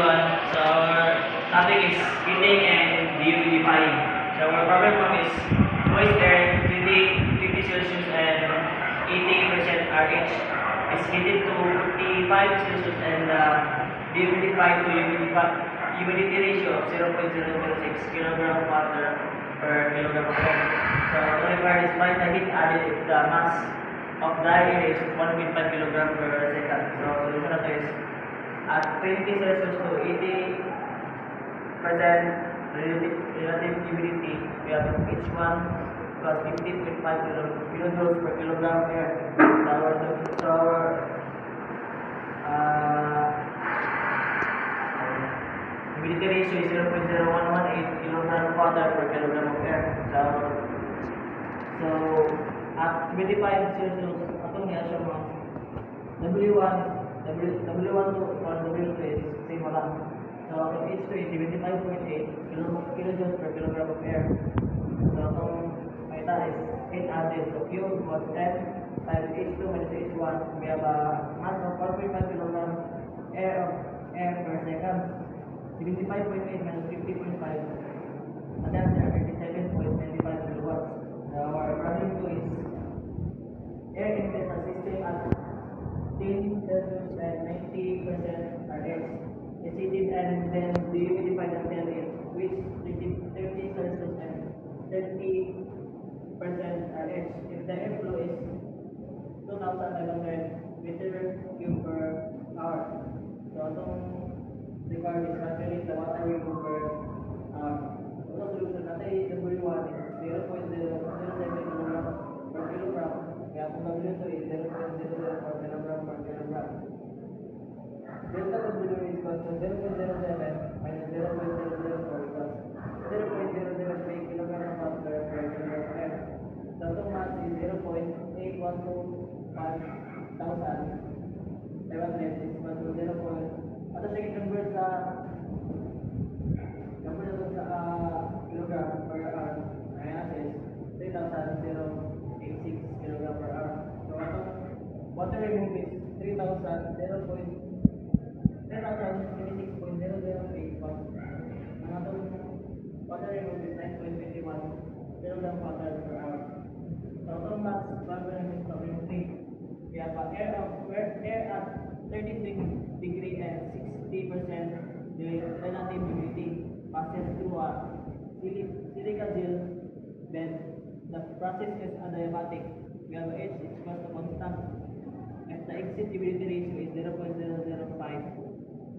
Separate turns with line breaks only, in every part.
everyone. So our topic is heating and dehumidifying. So our problem form is moist air 50 Celsius and 80% RH is heated to 55 Celsius and dehumidified to humidity ratio of 0.006 kilogram of water per kilogram of air. So the required is find the heat added if the mass of dry air is 1.5 kilogram per second. So solution na to is at 20 Celsius to 80% relative humidity, we have H1 plus 50.5 kilojoules per kilogram air. So our humidity ratio is 0.0118 kilogram of water per kilogram of air. So at 25 Celsius, atong niya siya mga W1 to W2 is same lang. So atong H2 is 75.8 kilojoules per kilogram of air. So atong meta is 8 added. So Q was 10 times H2 minus H1. We have a mass of 4.5 kilogram air per second. 75.8 minus 50.5. And that's 37.95 kilowatts. Our problem 2 is air intake system at 10 Celsius and 90% RH is heated and then dehumidified until it reaches 30 Celsius and 30% RH. If the airflow is 2,500 meter cube per hour, so itong required is calculate the water volume per hour. So solution natin W1 is 0.007 kilogram per kilogram. Kaya kung W2 is 0.004 kilogram per kilogram. Delta W is equal to 0.07 minus 0.004 equals 0.003 kilogram of water per kilogram of air. So itong mass is 0.8125 thousand. Ewan net is equal to 0. At the second convert sa kilogram per hour. Ayan is 3,086 kilogram per hour. So atong water remove is 3,026.008 pounds. Ang atong water remove is 9.21 kilogram water per hour. So atong mass problem is problem 3. We have air at 33 degree and 60% relative humidity passes through a silica gel bed. The process is adiabatic. We have H is equal to constant. If the exit humidity ratio is 0.005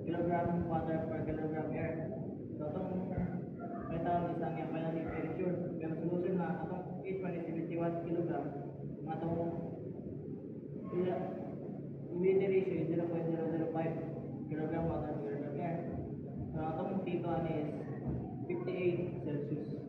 kilogram water per kilogram air. So itong metal is ang yung final temperature. We have solution na itong H1 is 71 kilogram. Itong humidity ratio is 0.005 kilogram water per kilogram air. So itong T2 is 58 Celsius.